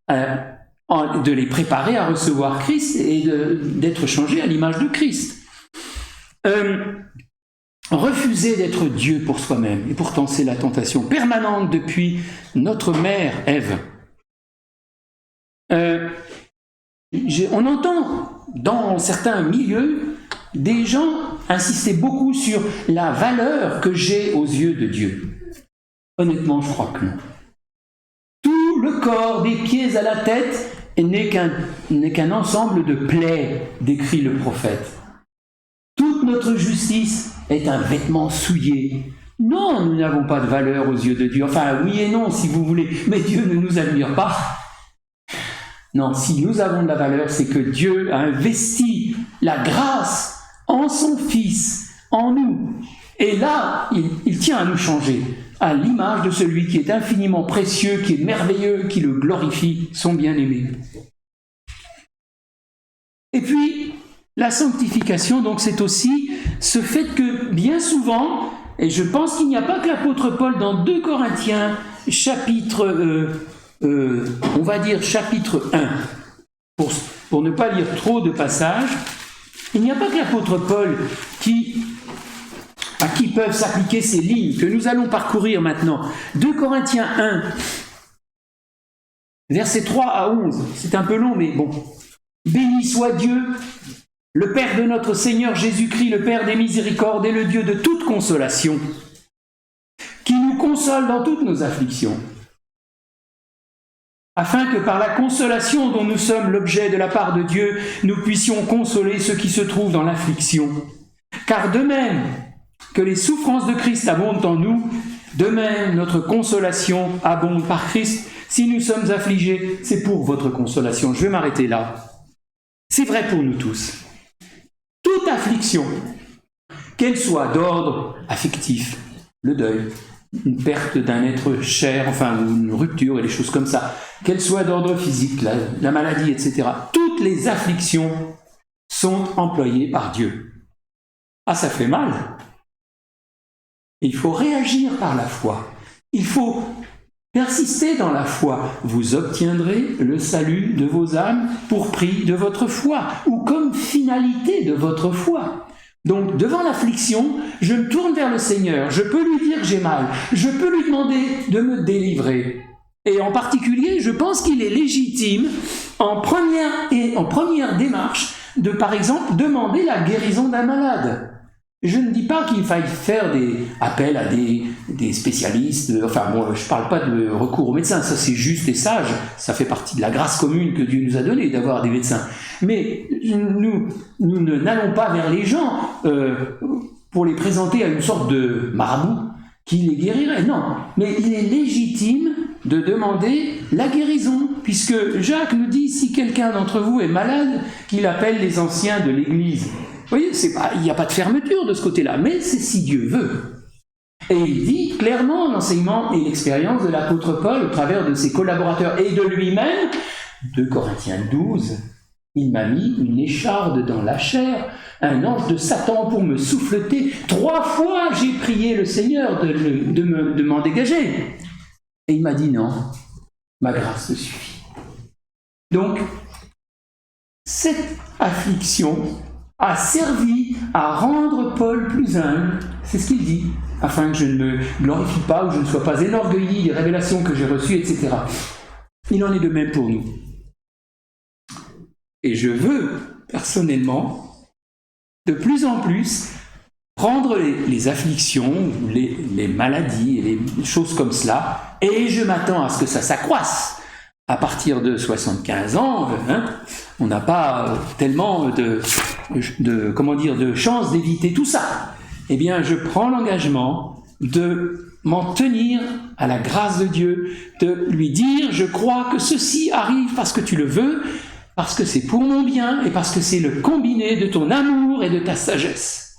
de les préparer à recevoir Christ et d'être changés à l'image de Christ. Refuser d'être Dieu pour soi-même, et pourtant c'est la tentation permanente depuis notre mère Ève. On entend dans certains milieux des gens insister beaucoup sur la valeur que j'ai aux yeux de Dieu. Honnêtement, je crois que non. Tout le corps, des pieds à la tête, n'est qu'un ensemble de plaies, décrit le prophète. Toute notre justice est un vêtement souillé. Non, nous n'avons pas de valeur aux yeux de Dieu. Enfin, oui et non, si vous voulez, mais Dieu ne nous admire pas. Non, si nous avons de la valeur, c'est que Dieu a investi la grâce en son Fils, en nous. Et là, il tient à nous changer, à l'image de celui qui est infiniment précieux, qui est merveilleux, qui le glorifie, son bien-aimé. Et puis, la sanctification, donc, c'est aussi ce fait que, bien souvent, et je pense qu'il n'y a pas que l'apôtre Paul dans 2 Corinthiens, chapitre, on va dire chapitre 1, pour ne pas lire trop de passages, il n'y a pas que l'apôtre Paul à qui peuvent s'appliquer ces lignes que nous allons parcourir maintenant. 2 Corinthiens 1, versets 3 à 11, c'est un peu long, mais bon. Béni soit Dieu, le Père de notre Seigneur Jésus-Christ, le Père des miséricordes et le Dieu de toute consolation, qui nous console dans toutes nos afflictions, afin que par la consolation dont nous sommes l'objet de la part de Dieu, nous puissions consoler ceux qui se trouvent dans l'affliction. Car de même que les souffrances de Christ abondent en nous, de même notre consolation abonde par Christ. Si nous sommes affligés, c'est pour votre consolation. Je vais m'arrêter là. C'est vrai pour nous tous. Toute affliction, qu'elle soit d'ordre affectif, le deuil, une perte d'un être cher, enfin une rupture et des choses comme ça, qu'elle soit d'ordre physique, la maladie, etc. Toutes les afflictions sont employées par Dieu. Ah, ça fait mal. Il faut réagir par la foi. Il faut persister dans la foi. Vous obtiendrez le salut de vos âmes pour prix de votre foi, ou comme finalité de votre foi. Donc, devant l'affliction, je me tourne vers le Seigneur, je peux lui dire que j'ai mal, je peux lui demander de me délivrer. Et en particulier, je pense qu'il est légitime, en première démarche, de, par exemple, demander la guérison d'un malade. Je ne dis pas qu'il faille faire des appels à des spécialistes, enfin bon, je ne parle pas de recours aux médecins, ça c'est juste et sage, ça fait partie de la grâce commune que Dieu nous a donnée d'avoir des médecins. Mais nous n'allons pas vers les gens pour les présenter à une sorte de marabout qui les guérirait, non. Mais il est légitime de demander la guérison, puisque Jacques nous dit, si quelqu'un d'entre vous est malade, qu'il appelle les anciens de l'Église. Vous voyez, il n'y a pas de fermeture de ce côté-là, mais c'est si Dieu veut. Et il dit clairement l'enseignement et l'expérience de l'apôtre Paul au travers de ses collaborateurs et de lui-même, 2 Corinthiens 12, il m'a mis une écharde dans la chair, un ange de Satan pour me souffleter. 3 fois j'ai prié le Seigneur de m'en dégager. Et il m'a dit non, ma grâce te suffit. Donc, cette affliction a servi à rendre Paul plus humble, c'est ce qu'il dit, afin que je ne me glorifie pas ou je ne sois pas énorgueilli des révélations que j'ai reçues, etc. Il en est de même pour nous. Et je veux, personnellement, de plus en plus, prendre les afflictions, les maladies et les choses comme cela, et je m'attends à ce que ça s'accroisse. À partir de 75 ans, on n'a pas tellement de chance d'éviter tout ça. Eh bien, je prends l'engagement de m'en tenir à la grâce de Dieu, de lui dire, je crois que ceci arrive parce que tu le veux, parce que c'est pour mon bien et parce que c'est le combiné de ton amour et de ta sagesse.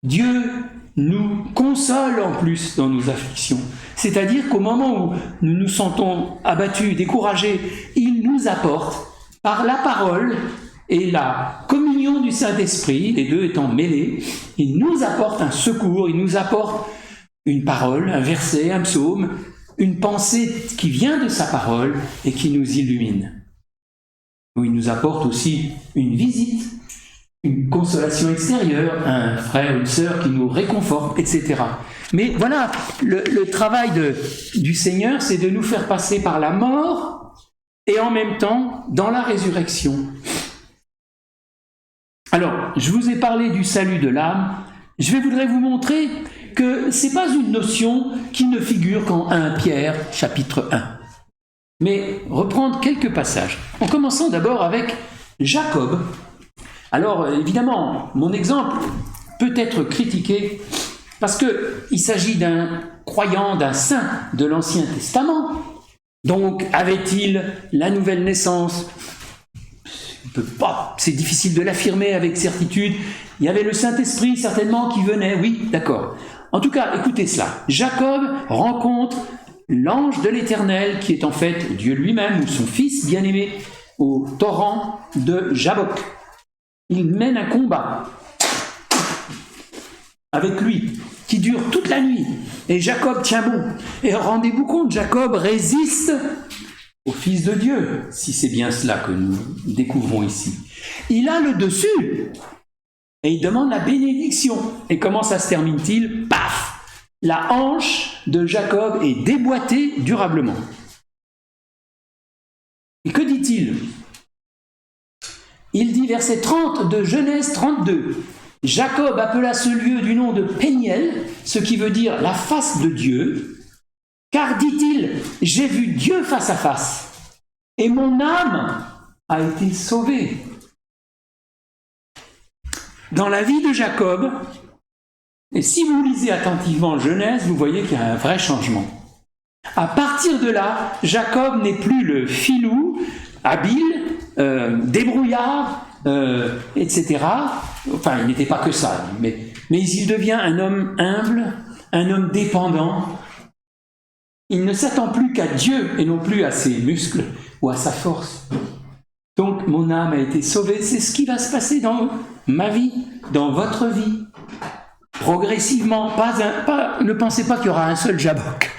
Dieu nous console en plus dans nos afflictions. C'est-à-dire qu'au moment où nous nous sentons abattus, découragés, il nous apporte, par la parole et la communion du Saint-Esprit, les deux étant mêlés, il nous apporte un secours, il nous apporte une parole, un verset, un psaume, une pensée qui vient de sa parole et qui nous illumine. Ou il nous apporte aussi une visite, une consolation extérieure, un frère, une sœur qui nous réconforte, etc. Mais voilà, le travail du Seigneur, c'est de nous faire passer par la mort et en même temps dans la résurrection. Alors, je vous ai parlé du salut de l'âme, voudrais vous montrer que ce n'est pas une notion qui ne figure qu'en 1 Pierre, chapitre 1. Mais reprendre quelques passages, en commençant d'abord avec Jacob. Alors, évidemment, mon exemple peut être critiqué parce qu'il s'agit d'un croyant, d'un saint de l'Ancien Testament, Donc, avait-il la nouvelle naissance? C'est difficile de l'affirmer avec certitude. Il y avait le Saint-Esprit certainement qui venait, oui, d'accord. En tout cas, écoutez cela. Jacob rencontre l'ange de l'Éternel, qui est en fait Dieu lui-même, ou son fils bien-aimé, au torrent de Jabbok. Il mène un combat avec lui, qui dure toute la nuit. Et Jacob tient bon. Et rendez-vous compte, Jacob résiste au Fils de Dieu, si c'est bien cela que nous découvrons ici. Il a le dessus, et il demande la bénédiction. Et comment ça se termine-t-il? Paf! La hanche de Jacob est déboîtée durablement. Et que dit-il? Il dit, verset 30 de Genèse 32, « Jacob appela ce lieu du nom de Péniel, ce qui veut dire la face de Dieu, car, dit-il, j'ai vu Dieu face à face, et mon âme a été sauvée. » Dans la vie de Jacob, et si vous lisez attentivement Genèse, vous voyez qu'il y a un vrai changement. À partir de là, Jacob n'est plus le filou, habile, débrouillard, etc. Enfin, il n'était pas que ça, mais il devient un homme humble, un homme dépendant. Il ne s'attend plus qu'à Dieu et non plus à ses muscles ou à sa force. Donc, mon âme a été sauvée. C'est ce qui va se passer dans ma vie, dans votre vie. Progressivement, ne pensez pas qu'il y aura un seul Jabbok,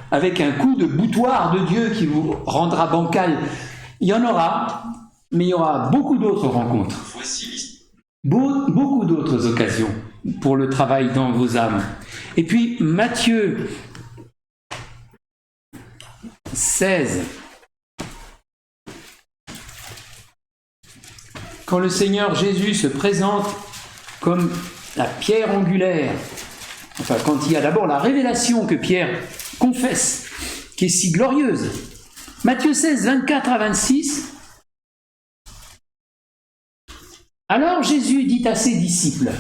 avec un coup de boutoir de Dieu qui vous rendra bancal. Il y en aura, mais il y aura beaucoup d'autres rencontres. Beaucoup d'autres occasions pour le travail dans vos âmes. Et puis, Matthieu 16. Quand le Seigneur Jésus se présente comme la pierre angulaire, enfin quand il y a d'abord la révélation que Pierre confesse, qui est si glorieuse. Matthieu 16, 24 à 26. Alors Jésus dit à ses disciples,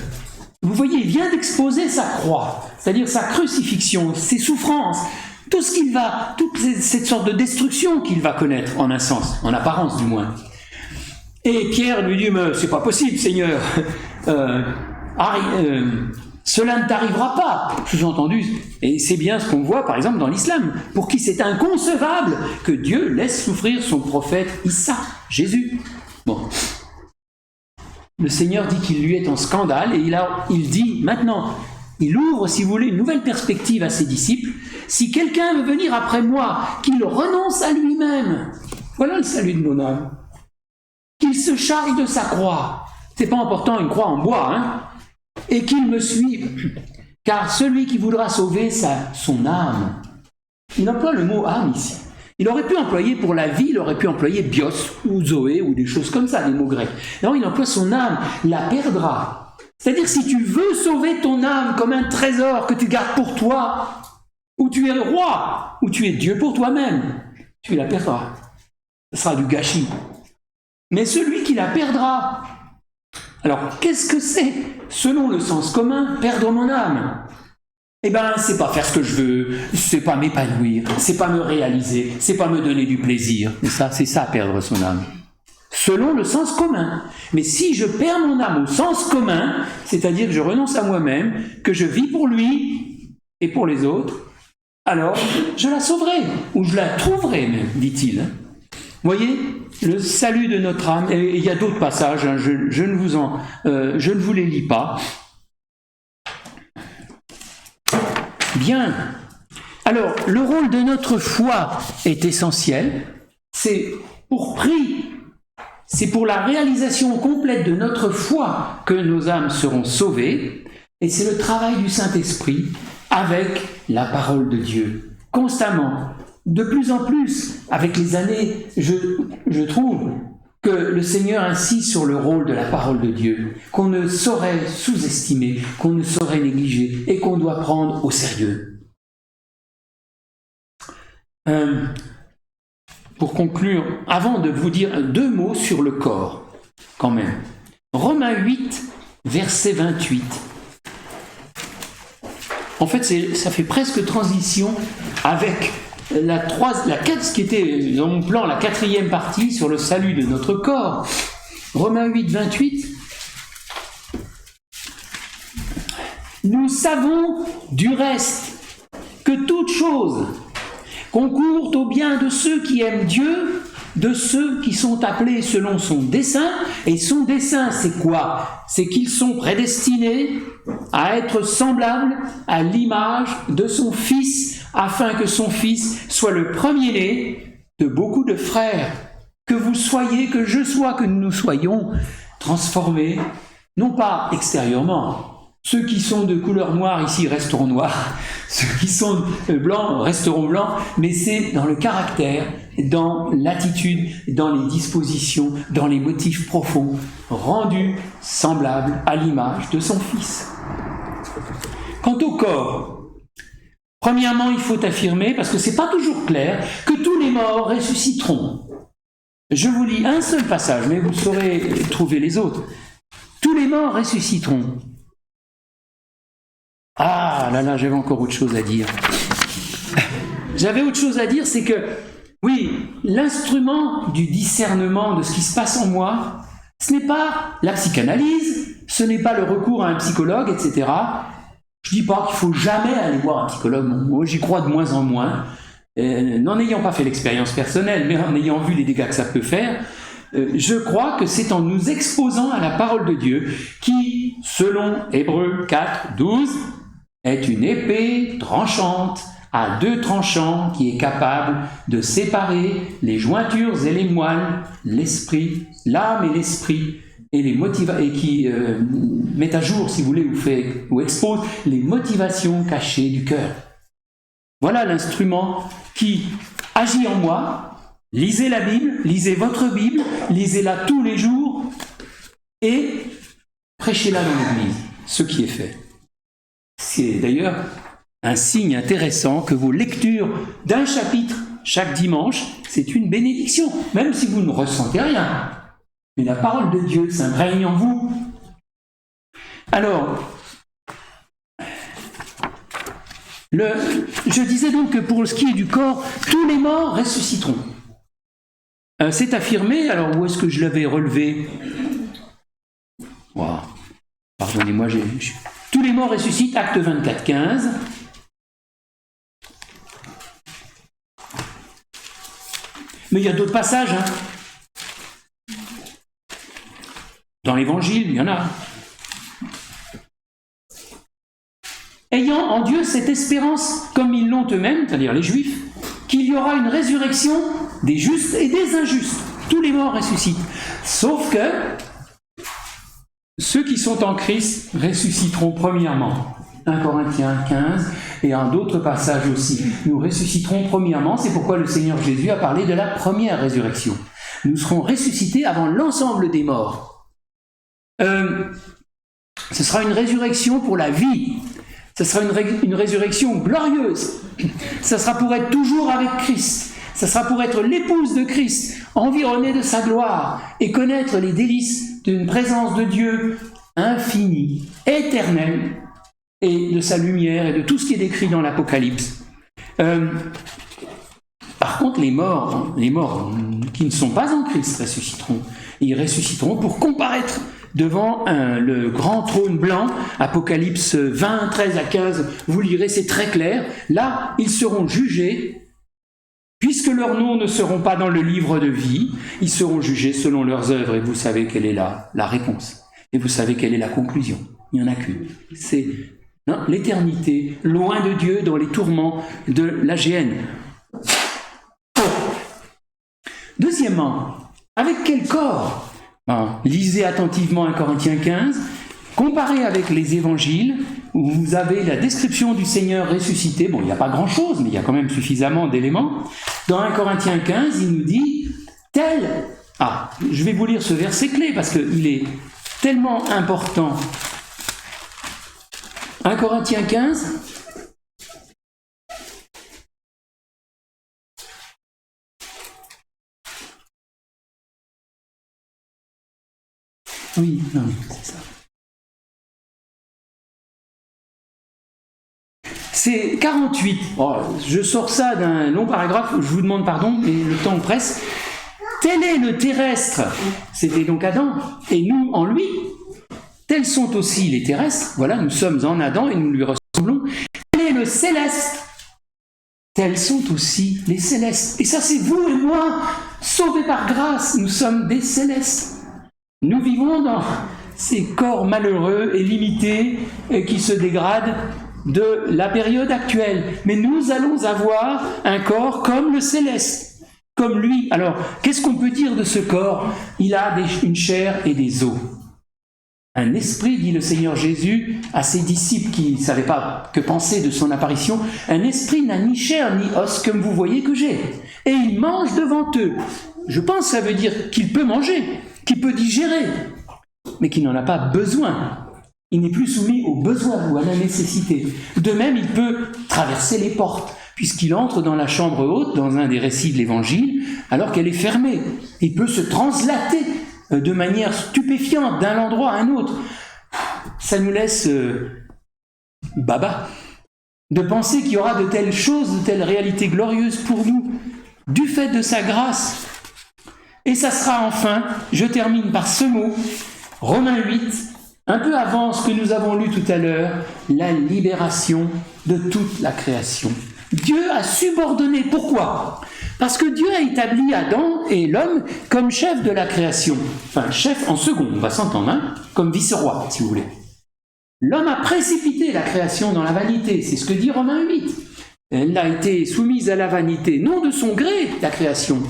vous voyez, il vient d'exposer sa croix, c'est-à-dire sa crucifixion, ses souffrances, tout ce qu'il va, toute cette sorte de destruction qu'il va connaître, en un sens, en apparence du moins. Et Pierre lui dit, mais c'est pas possible, Seigneur, cela ne t'arrivera pas, sous-entendu. Et c'est bien ce qu'on voit par exemple dans l'islam, pour qui c'est inconcevable que Dieu laisse souffrir son prophète Issa, Jésus. Bon. Le Seigneur dit qu'il lui est en scandale, et il dit maintenant, il ouvre, si vous voulez, une nouvelle perspective à ses disciples. Si quelqu'un veut venir après moi, qu'il renonce à lui-même. Voilà le salut de mon âme. Qu'il se charge de sa croix. C'est pas important une croix en bois, hein. Et qu'il me suive. Car celui qui voudra sauver son âme. Il emploie le mot âme ici. Il aurait pu employer pour la vie, il aurait pu employer bios ou zoé ou des choses comme ça, des mots grecs. Non, il emploie son âme, la perdra. C'est-à-dire si tu veux sauver ton âme comme un trésor que tu gardes pour toi, où tu es le roi, où tu es Dieu pour toi-même, tu la perdras. Ce sera du gâchis. Mais celui qui la perdra, alors qu'est-ce que c'est, selon le sens commun, perdre mon âme? Eh bien, c'est pas faire ce que je veux, c'est pas m'épanouir, c'est pas me réaliser, c'est pas me donner du plaisir. Et ça, c'est ça, perdre son âme. Selon le sens commun. Mais si je perds mon âme au sens commun, c'est-à-dire que je renonce à moi-même, que je vis pour lui et pour les autres, alors je la sauverai, ou je la trouverai même, dit-il. Vous voyez, le salut de notre âme, et il y a d'autres passages, hein, je ne vous les lis pas. Bien. Alors, le rôle de notre foi est essentiel. C'est pour la réalisation complète de notre foi que nos âmes seront sauvées. Et c'est le travail du Saint-Esprit avec la parole de Dieu. Constamment. De plus en plus, avec les années, je trouve que le Seigneur insiste sur le rôle de la parole de Dieu, qu'on ne saurait sous-estimer, qu'on ne saurait négliger et qu'on doit prendre au sérieux. Pour conclure, avant de vous dire 2 mots sur le corps, quand même. Romains 8, verset 28. En fait, ça fait presque transition avec ce qui était dans mon plan, la 4e partie sur le salut de notre corps. Romains 8, 28. Nous savons du reste que toute chose concourt au bien de ceux qui aiment Dieu, de ceux qui sont appelés selon son dessein. Et son dessein, c'est quoi? C'est qu'ils sont prédestinés à être semblables à l'image de son Fils, afin que son Fils soit le premier-né de beaucoup de frères. Que vous soyez, que je sois, que nous soyons transformés, non pas extérieurement. Ceux qui sont de couleur noire ici resteront noirs, ceux qui sont blancs resteront blancs, mais c'est dans le caractère, dans l'attitude, dans les dispositions, dans les motifs profonds, rendus semblables à l'image de son Fils. Quant au corps, premièrement, il faut affirmer, parce que ce n'est pas toujours clair, que tous les morts ressusciteront. Je vous lis un seul passage, mais vous saurez trouver les autres. Tous les morts ressusciteront. Ah là là, j'avais encore autre chose à dire. J'avais autre chose à dire, c'est que, oui, l'instrument du discernement de ce qui se passe en moi, ce n'est pas la psychanalyse, ce n'est pas le recours à un psychologue, etc. Je ne dis pas qu'il ne faut jamais aller voir un psychologue. Moi, j'y crois de moins en moins. N'en ayant pas fait l'expérience personnelle, mais en ayant vu les dégâts que ça peut faire, je crois que c'est en nous exposant à la parole de Dieu qui, selon Hébreux 4, 12, est une épée tranchante à 2 tranchants qui est capable de séparer les jointures et les moelles, l'esprit, l'âme et l'esprit, et qui met à jour, si vous voulez, ou expose les motivations cachées du cœur. Voilà l'instrument qui agit en moi. Lisez la Bible, lisez votre Bible, lisez-la tous les jours et prêchez-la dans l'Église, ce qui est fait. C'est d'ailleurs un signe intéressant que vos lectures d'un chapitre chaque dimanche, c'est une bénédiction, même si vous ne ressentez rien. Mais la parole de Dieu s'imprègne en vous. Alors, je disais donc que pour ce qui est du corps, tous les morts ressusciteront. C'est affirmé, alors où est-ce que je l'avais relevé? Wow. Pardonnez-moi, tous les morts ressuscitent, acte 24, 15. Mais il y a d'autres passages. Dans l'Évangile, il y en a. Ayant en Dieu cette espérance, comme ils l'ont eux-mêmes, c'est-à-dire les Juifs, qu'il y aura une résurrection des justes et des injustes. Tous les morts ressuscitent. Sauf que ceux qui sont en Christ ressusciteront premièrement. 1 Corinthiens 15 et en d'autres passages aussi. Nous ressusciterons premièrement, c'est pourquoi le Seigneur Jésus a parlé de la première résurrection. Nous serons ressuscités avant l'ensemble des morts. Ce sera une résurrection pour la vie. Ce sera une résurrection glorieuse. Ce sera pour être toujours avec Christ. Ce sera pour être l'épouse de Christ, environnée de sa gloire et connaître les délices d'une présence de Dieu infinie, éternelle, et de sa lumière et de tout ce qui est décrit dans l'Apocalypse. Par contre, les morts qui ne sont pas en Christ ressusciteront. Ils ressusciteront pour comparaître devant le grand trône blanc, Apocalypse 20, 13 à 15, vous lirez, c'est très clair. Là, ils seront jugés, puisque leurs noms ne seront pas dans le livre de vie, ils seront jugés selon leurs œuvres, et vous savez quelle est la réponse. Et vous savez quelle est la conclusion. Il n'y en a qu'une. C'est l'éternité, loin de Dieu, dans les tourments de la géhenne. Deuxièmement, avec quel corps? Lisez attentivement 1 Corinthiens 15, comparez avec les évangiles, où vous avez la description du Seigneur ressuscité. Bon, il n'y a pas grand-chose, mais il y a quand même suffisamment d'éléments. Dans 1 Corinthiens 15, il nous dit, tel... je vais vous lire ce verset clé, parce qu'il est tellement important. 1 Corinthiens 15, oui, non, c'est ça. C'est 48. Oh, je sors ça d'un long paragraphe, je vous demande pardon, mais le temps presse. Tel est le terrestre, c'était donc Adam, et nous en lui. Tels sont aussi les terrestres, voilà, nous sommes en Adam et nous lui ressemblons. Tel est le céleste, tels sont aussi les célestes. Et ça, c'est vous et moi, sauvés par grâce, nous sommes des célestes. Nous vivons dans ces corps malheureux et limités qui se dégradent de la période actuelle. Mais nous allons avoir un corps comme le céleste. Comme lui. Alors, qu'est-ce qu'on peut dire de ce corps? Il a une chair et des os. Un esprit, dit le Seigneur Jésus à ses disciples qui ne savaient pas que penser de son apparition, un esprit n'a ni chair ni os comme vous voyez que j'ai. Et il mange devant eux. Je pense que ça veut dire qu'il peut manger, qu'il peut digérer, mais qu'il n'en a pas besoin. Il n'est plus soumis au besoin ou à la nécessité. De même, il peut traverser les portes, puisqu'il entre dans la chambre haute, dans un des récits de l'Évangile, alors qu'elle est fermée. Il peut se translater de manière stupéfiante d'un endroit à un autre. Ça nous laisse baba de penser qu'il y aura de telles choses, de telles réalités glorieuses pour nous, du fait de sa grâce. Et ça sera enfin, je termine par ce mot, Romains 8, un peu avant ce que nous avons lu tout à l'heure, la libération de toute la création. Dieu a subordonné. Pourquoi? Parce que Dieu a établi Adam et l'homme comme chef de la création. Enfin, chef en second, on va s'entendre, hein, comme vice-roi, si vous voulez. L'homme a précipité la création dans la vanité, c'est ce que dit Romains 8. Elle a été soumise à la vanité, non de son gré, la création,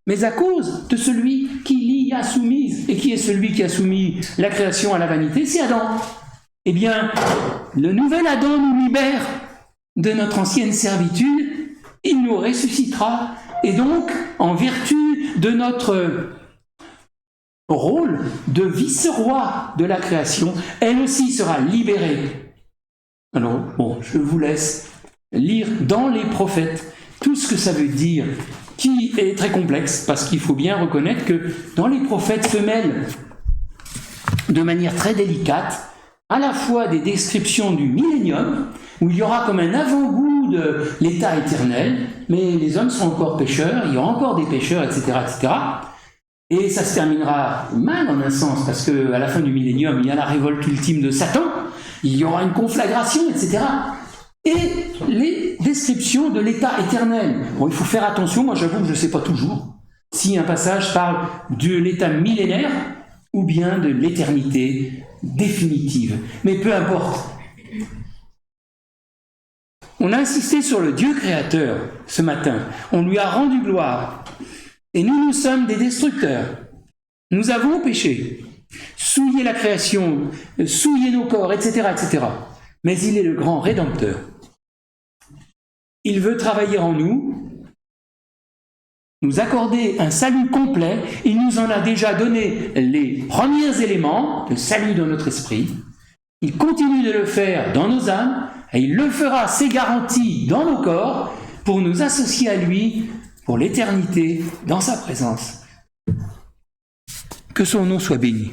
mais à cause de celui qui l'y a soumise. Et qui est celui qui a soumis la création à la vanité? C'est Adam. Eh bien, le nouvel Adam nous libère de notre ancienne servitude, il nous ressuscitera, et donc, en vertu de notre rôle de vice-roi de la création, elle aussi sera libérée. Alors, bon, je vous laisse lire dans les prophètes tout ce que ça veut dire, qui est très complexe, parce qu'il faut bien reconnaître que dans les prophètes se mêlent de manière très délicate à la fois des descriptions du millénium, où il y aura comme un avant-goût de l'état éternel, mais les hommes sont encore pécheurs, il y aura encore des pécheurs, etc., etc. Et ça se terminera mal en un sens, parce qu'à la fin du millénium, il y a la révolte ultime de Satan, il y aura une conflagration, etc. Et les descriptions de l'état éternel. Bon, il faut faire attention, moi j'avoue que je ne sais pas toujours si un passage parle de l'état millénaire ou bien de l'éternité définitive. Mais peu importe. On a insisté sur le Dieu créateur ce matin. On lui a rendu gloire. Et nous sommes des destructeurs. Nous avons péché, souillé la création, souillé nos corps, etc., etc. Mais il est le grand Rédempteur. Il veut travailler en nous, nous accorder un salut complet. Il nous en a déjà donné les premiers éléments, le salut dans notre esprit. Il continue de le faire dans nos âmes, et il le fera, c'est garanti, dans nos corps, pour nous associer à lui pour l'éternité dans sa présence. Que son nom soit béni.